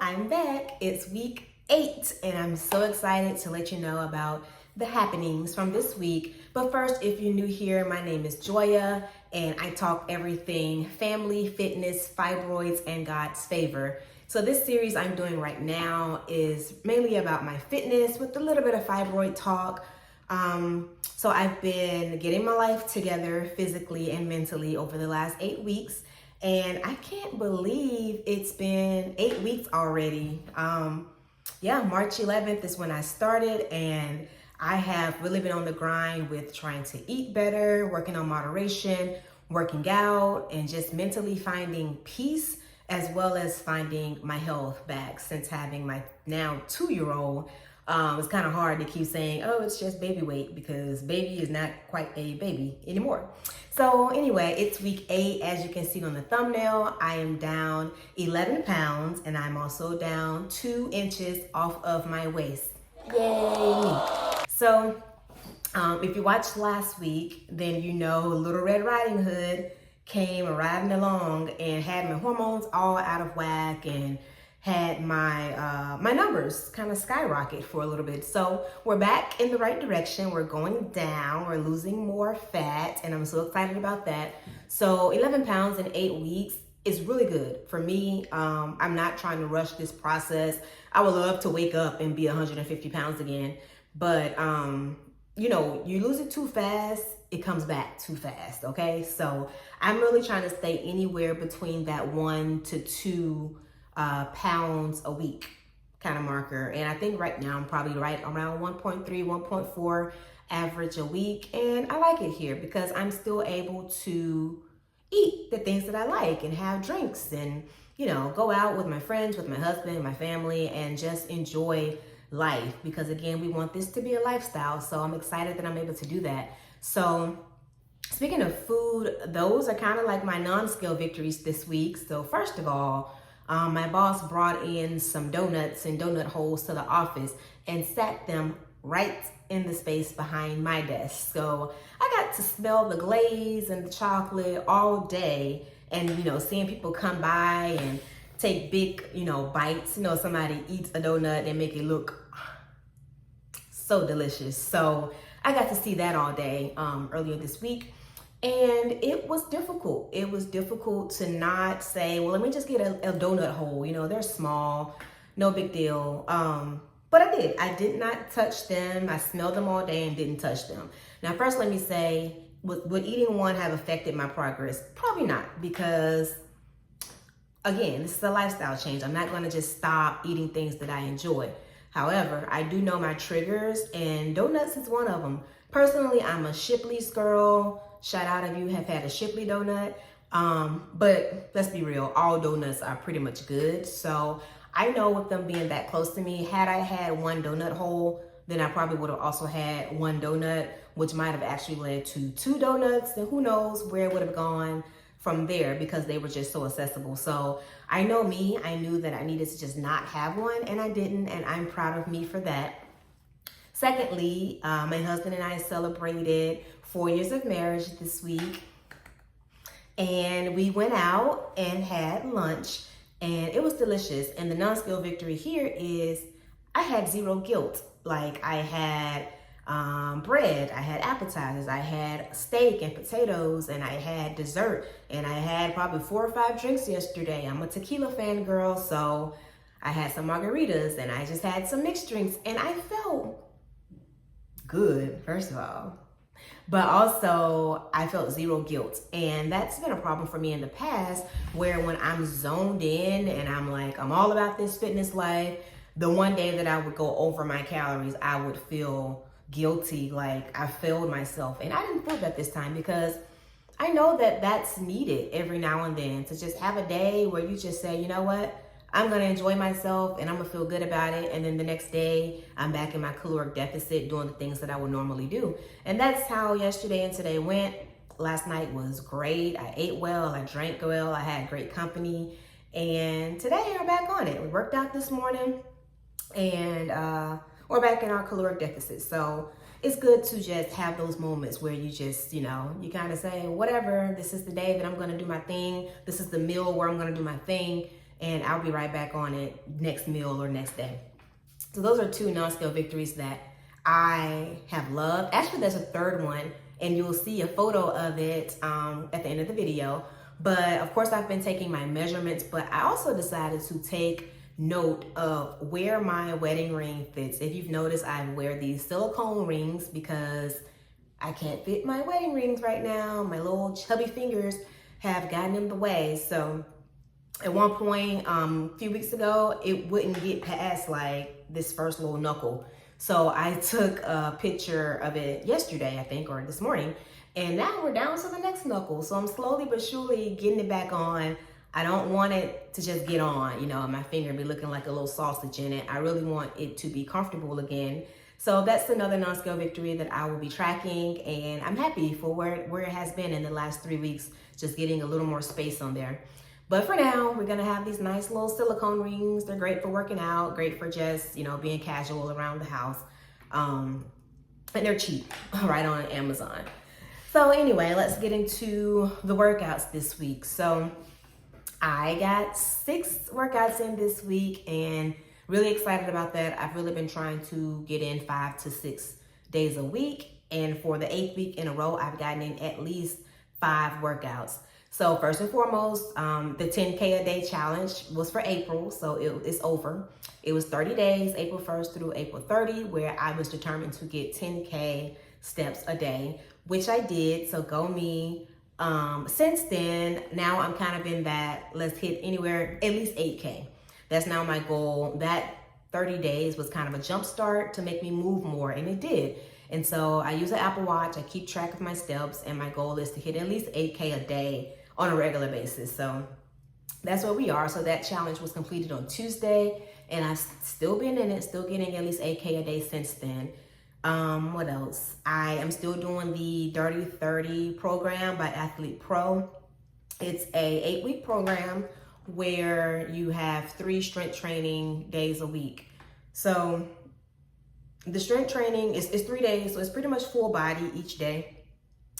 I'm back. It's week 8, and I'm so excited to let you know about the happenings from this week. But first, if you're new here, my name is Joya, and I talk everything family, fitness, fibroids, and God's favor. So this series I'm doing right now is mainly about my fitness with a little bit of fibroid talk. So I've been getting my life together physically and mentally over the last 8 weeks. And I can't believe it's been 8 weeks already. March 11th is when I started, and I have really been on the grind with trying to eat better, working on moderation, working out, and just mentally finding peace, as well as finding my health back since having my now 2-year-old. It's kind of hard to keep saying, oh, it's just baby weight, because baby is not quite a baby anymore. So anyway, it's week 8. As you can see on the thumbnail, I am down 11 pounds, and I'm also down 2 inches off of my waist. Yay! So if you watched last week, then you know Little Red Riding Hood came riding along and had my hormones all out of whack and had my numbers kind of skyrocket for a little bit. So we're back in the right direction. We're going down. We're losing more fat, and I'm so excited about that. So 11 pounds in 8 weeks is really good for me. I'm not trying to rush this process. I would love to wake up and be 150 pounds again, but you lose it too fast, it comes back too fast. Okay, so I'm really trying to stay anywhere between that 1 to 2 pounds a week kind of marker. And I think right now I'm probably right around 1.3, 1.4 average a week. And I like it here because I'm still able to eat the things that I like and have drinks and, go out with my friends, with my husband, my family, and just enjoy life. Because again, we want this to be a lifestyle. So I'm excited that I'm able to do that. So speaking of food, those are kind of like my non-scale victories this week. So first of all, my boss brought in some donuts and donut holes to the office and sat them right in the space behind my desk. So I got to smell the glaze and the chocolate all day, and seeing people come by and take big bites. Somebody eats a donut and make it look so delicious. So I got to see that all day earlier this week. And it was difficult. It was difficult to not say, well, let me just get a donut hole. They're small, no big deal. But I did. I did not touch them. I smelled them all day and didn't touch them. Now, first, let me say, would eating one have affected my progress? Probably not, because again, this is a lifestyle change. I'm not going to just stop eating things that I enjoy. However, I do know my triggers, and donuts is one of them. Personally, I'm a Shipley's girl. Shout out if you have had a Shipley donut. But let's be real, all donuts are pretty much good. So I know with them being that close to me, had I had one donut hole, then I probably would have also had one donut, which might have actually led to 2 donuts. And who knows where it would have gone from there, because they were just so accessible. So I know me, I knew that I needed to just not have one, and I didn't, and I'm proud of me for that. Secondly, my husband and I celebrated 4 years of marriage this week, and we went out and had lunch, and it was delicious. And the non-scale victory here is I had 0 guilt. Like, I had bread, I had appetizers, I had steak and potatoes, and I had dessert, and I had probably 4 or 5 drinks yesterday. I'm a tequila fan girl, so I had some margaritas, and I just had some mixed drinks, and I felt good, first of all, but also I felt 0 guilt. And that's been a problem for me in the past, where when I'm zoned in and I'm like, I'm all about this fitness life, the one day that I would go over my calories, I would feel guilty, like I failed myself. And I didn't feel that this time, because I know that that's needed every now and then, to just have a day where you just say, you know what, I'm going to enjoy myself and I'm going to feel good about it. And then the next day, I'm back in my caloric deficit doing the things that I would normally do. And that's how yesterday and today went. Last night was great. I ate well. I drank well. I had great company. And today we're back on it. We worked out this morning, and we're back in our caloric deficit. So it's good to just have those moments where you just, you kind of say, whatever, this is the day that I'm going to do my thing. This is the meal where I'm going to do my thing. and I'll be right back on it next meal or next day. So those are 2 non-scale victories that I have loved. Actually, there's a third one, and you'll see a photo of it at the end of the video. But of course, I've been taking my measurements, but I also decided to take note of where my wedding ring fits. If you've noticed, I wear these silicone rings because I can't fit my wedding rings right now. My little chubby fingers have gotten in the way. So at one point, a few weeks ago, it wouldn't get past like this first little knuckle. So I took a picture of it yesterday, I think, or this morning, and now we're down to the next knuckle. So I'm slowly but surely getting it back on. I don't want it to just get on, you know, my finger be looking like a little sausage in it. I really want it to be comfortable again. So that's another non-scale victory that I will be tracking, and I'm happy for where it has been in the last 3 weeks, just getting a little more space on there. But for now, we're gonna have these nice little silicone rings. They're great for working out, great for just, you know, being casual around the house. And they're cheap, right on Amazon. So anyway, let's get into the workouts this week. So I got 6 workouts in this week and really excited about that. I've really been trying to get in 5 to 6 days a week. And for the 8th week in a row, I've gotten in at least 5 workouts. So first and foremost, the 10K a day challenge was for April, so it's over. It was 30 days, April 1st through April 30, where I was determined to get 10K steps a day, which I did, so go me. Since then, now I'm kind of in that, let's hit anywhere, at least 8K. That's now my goal. That 30 days was kind of a jump start to make me move more, and it did. And so I use an Apple Watch, I keep track of my steps, and my goal is to hit at least 8K a day on a regular basis. So that's where we are. So that challenge was completed on Tuesday, and I've still been in it, still getting at least 8K a day since then. What else? I am still doing the Dirty 30 program by Athlete Pro. It's a 8-week program where you have 3 strength training days a week. So the strength training is 3 days, so it's pretty much full body each day.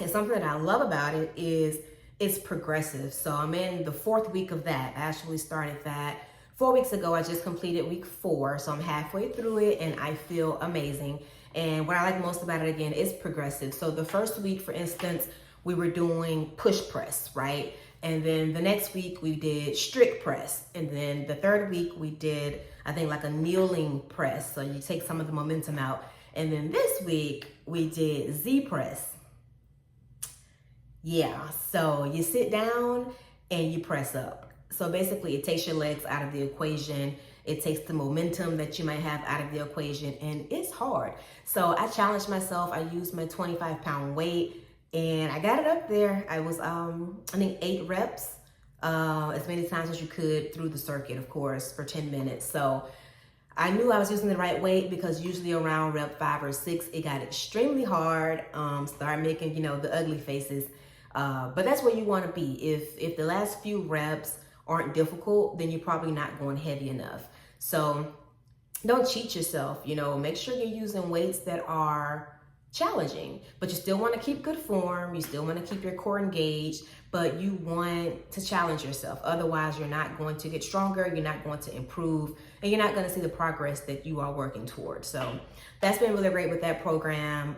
And something that I love about it is it's progressive. So I'm in the 4th week of that. I actually started that 4 weeks ago. I just completed week 4, so I'm halfway through it and I feel amazing. And what I like most about it, again, is progressive. So the first week, for instance, we were doing push press, right? And then the next week we did strict press. And then the 3rd week we did, I think, like a kneeling press. So you take some of the momentum out. And then this week we did Z press. Yeah, so you sit down and you press up. So basically it takes your legs out of the equation. It takes the momentum that you might have out of the equation, and it's hard. So I challenged myself. I used my 25-pound weight and I got it up there. I was, I think 8 reps, as many times as you could through the circuit, of course, for 10 minutes. So I knew I was using the right weight because usually around rep 5 or 6, it got extremely hard, start making, you know, the ugly faces. But that's where you want to be. If the last few reps aren't difficult, then you're probably not going heavy enough. So don't cheat yourself, you know, make sure you're using weights that are challenging, but you still want to keep good form. You still want to keep your core engaged, but you want to challenge yourself. Otherwise, you're not going to get stronger. You're not going to improve, and you're not going to see the progress that you are working towards. So that's been really great with that program.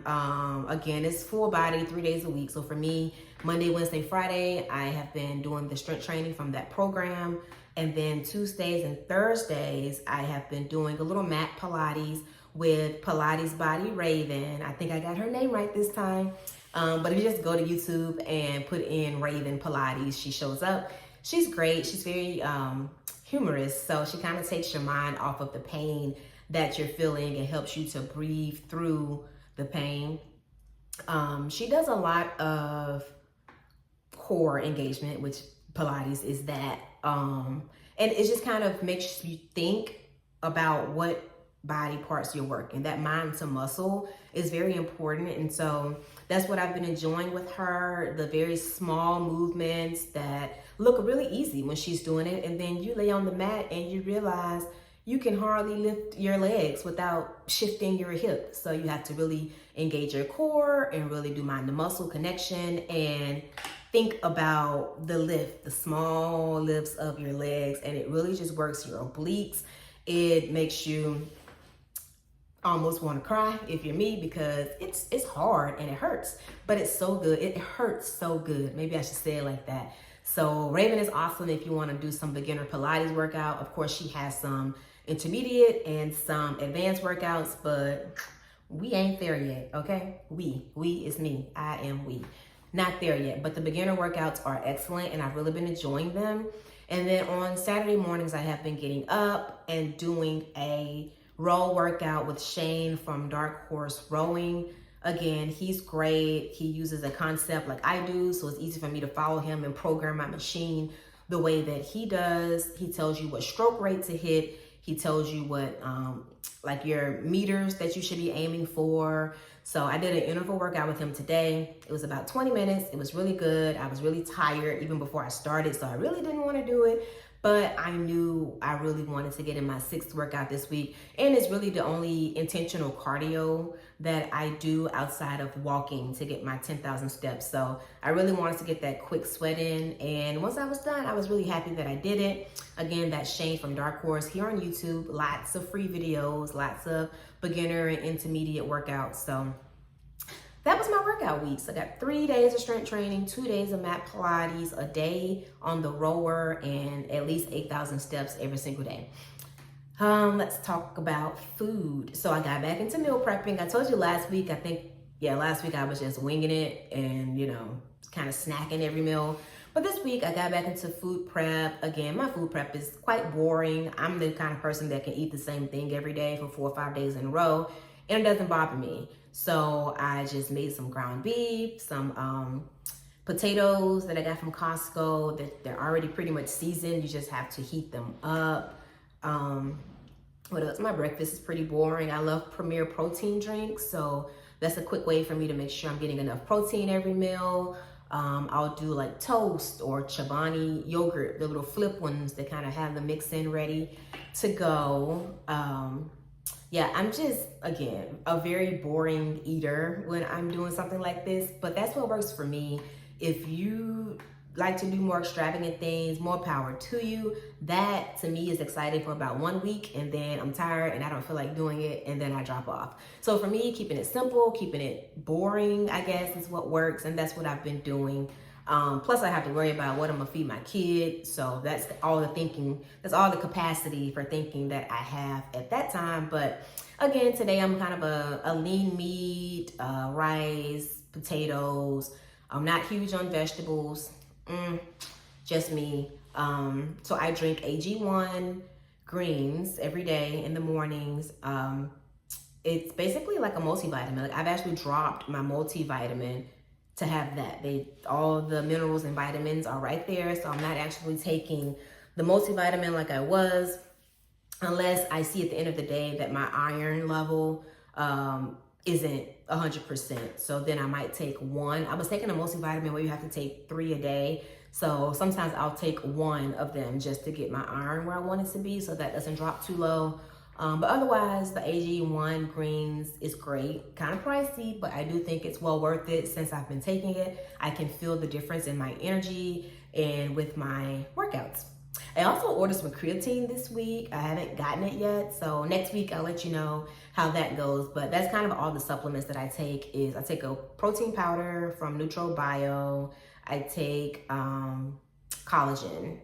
Again, it's full body, 3 days a week. So for me, Monday, Wednesday, Friday, I have been doing the strength training from that program. And then Tuesdays and Thursdays, I have been doing a little mat Pilates with Pilates Body Raven. I think I got her name right this time. But if you just go to YouTube and put in Raven Pilates, she shows up. She's great. She's very humorous. So she kind of takes your mind off of the pain that you're feeling and helps you to breathe through the pain. She does a lot of core engagement, which Pilates is that. And it just kind of makes you think about what body parts you're working. That mind to muscle is very important. And so that's what I've been enjoying with her, the very small movements that look really easy when she's doing it. And then you lay on the mat and you realize you can hardly lift your legs without shifting your hip. So you have to really engage your core and really do mind to muscle connection. And think about the lift, the small lifts of your legs, and it really just works your obliques. It makes you almost want to cry if you're me, because it's hard and it hurts, but it's so good. It hurts so good. Maybe I should say it like that. So Raven is awesome if you want to do some beginner Pilates workout. Of course, she has some intermediate and some advanced workouts, but we ain't there yet, okay? We is me. I am we. Not there yet, but the beginner workouts are excellent and I've really been enjoying them. And then on Saturday mornings, I have been getting up and doing a row workout with Shane from Dark Horse Rowing. Again, he's great. He uses a concept like I do, so it's easy for me to follow him and program my machine the way that he does. He tells you what stroke rate to hit. He tells you what, like your meters that you should be aiming for. So I did an interval workout with him today. It was about 20 minutes. It was really good. I was really tired even before I started, so I really didn't want to do it. But I knew I really wanted to get in my 6th workout this week. And it's really the only intentional cardio that I do outside of walking to get my 10,000 steps. So I really wanted to get that quick sweat in. And once I was done, I was really happy that I did it. Again, that's Shane from Dark Horse here on YouTube. Lots of free videos, lots of beginner and intermediate workouts. So that was my workout week. So I got 3 days of strength training, 2 days of mat Pilates, a day on the rower, and at least 8,000 steps every single day. Let's talk about food. So I got back into meal prepping. I told you last week, last week I was just winging it and, kind of snacking every meal. But this week I got back into food prep. Again, my food prep is quite boring. I'm the kind of person that can eat the same thing every day for 4 or 5 days in a row, and it doesn't bother me. So I just made some ground beef, some potatoes that I got from Costco. That they're already pretty much seasoned. You just have to heat them up. What else? My breakfast is pretty boring. I love Premier protein drinks, so that's a quick way for me to make sure I'm getting enough protein every meal. I'll do like toast or Chobani yogurt, the little flip ones that kind of have the mix in ready to go. Yeah, I'm just, again, a very boring eater when I'm doing something like this, but that's what works for me. If you like to do more extravagant things, more power to you. That to me is exciting for about 1 week, and then I'm tired and I don't feel like doing it, and then I drop off. So for me, keeping it simple, keeping it boring, I guess, is what works, and that's what I've been doing. Plus I have to worry about what I'm gonna feed my kid. So that's all the thinking, that's all the capacity for thinking that I have at that time. But again, today I'm kind of a lean meat, rice, potatoes. I'm not huge on vegetables, just me. So I drink AG1 greens every day in the mornings. It's basically like a multivitamin. Like I've actually dropped my multivitamin to have that. All the minerals and vitamins are right there. So I'm not actually taking the multivitamin like I was, unless I see at the end of the day that my iron level isn't 100%. So then I might take one. I was taking a multivitamin where you have to take 3 a day. So sometimes I'll take one of them just to get my iron where I want it to be, so that doesn't drop too low. But otherwise, the AG1 greens is great. Kind of pricey, but I do think it's well worth it since I've been taking it. I can feel the difference in my energy and with my workouts. I also ordered some creatine this week. I haven't gotten it yet, so next week I'll let you know how that goes. But that's kind of all the supplements that I take. I take a protein powder from NutroBio. I take collagen,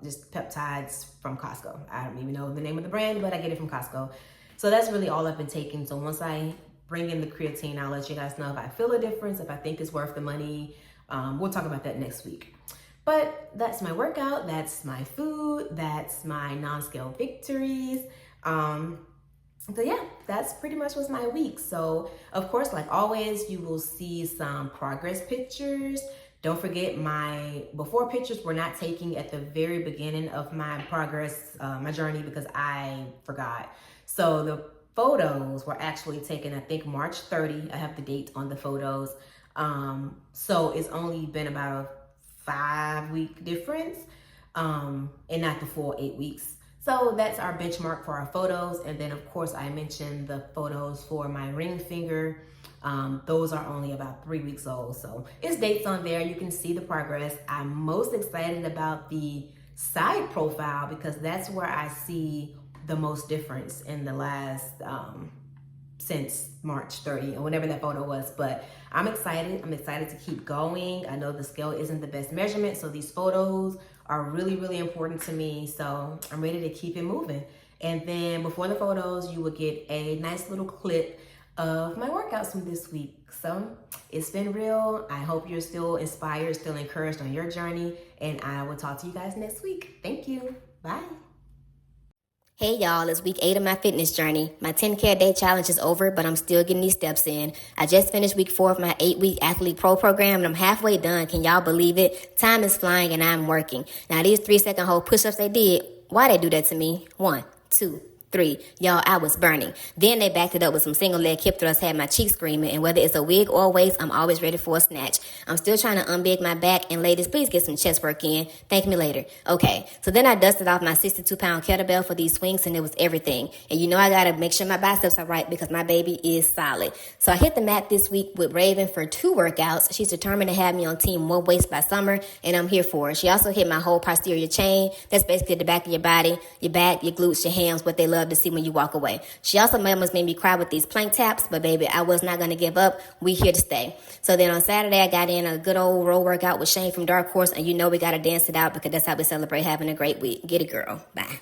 just peptides from Costco. I don't even know the name of the brand, but I get it from Costco. So that's really all I've been taking. So once I bring in the creatine, I'll let you guys know if I feel a difference, if I think it's worth the money. We'll talk about that next week. But that's my workout, that's my food, that's my non-scale victories. So yeah, that's pretty much was my week. So of course, like always, you will see some progress pictures. Don't forget, my before pictures were not taken at the very beginning of my progress, my journey, because I forgot. So the photos were actually taken, I think, March 30. I have the date on the photos. So it's only been about a 5-week difference, and not the full 8 weeks. So that's our benchmark for our photos. And then of course I mentioned the photos for my ring finger. Those are only about 3 weeks old. So it's dates on there. You can see the progress. I'm most excited about the side profile because that's where I see the most difference in the last since March 30 or whenever that photo was. But I'm excited to keep going. I know the scale isn't the best measurement, so these photos are really, really important to me. So I'm ready to keep it moving. And then before the photos, you will get a nice little clip of my workouts from this week. So it's been real. I hope you're still inspired, still encouraged on your journey, and I will talk to you guys next week. Thank you. Bye. Hey y'all, it's week 8 of my fitness journey. My 10K a day challenge is over, but I'm still getting these steps in. I just finished week 4 of my 8-week Athlete Pro program, and I'm halfway done. Can y'all believe it? Time is flying and I'm working. Now these 3-second hold push-ups they did, why they do that to me? 1, 2, 3. Y'all, I was burning. Then they backed it up with some single leg hip thrusts, had my cheeks screaming, and whether it's a wig or a waist, I'm always ready for a snatch. I'm still trying to unbig my back, and ladies, please get some chest work in. Thank me later. Okay, so then I dusted off my 62-pound kettlebell for these swings, and it was everything. And you know I gotta make sure my biceps are right because my baby is solid. So I hit the mat this week with Raven for 2 workouts. She's determined to have me on team more waist by summer, and I'm here for it. She also hit my whole posterior chain. That's basically the back of your body, your back, your glutes, your hams, what they love to see when you walk away. She also almost made me cry with these plank taps, but baby, I was not going to give up. We here to stay. So then on Saturday, I got in a good old row workout with Shane from Dark Horse, and you know we got to dance it out because that's how we celebrate having a great week. Get it, girl. Bye.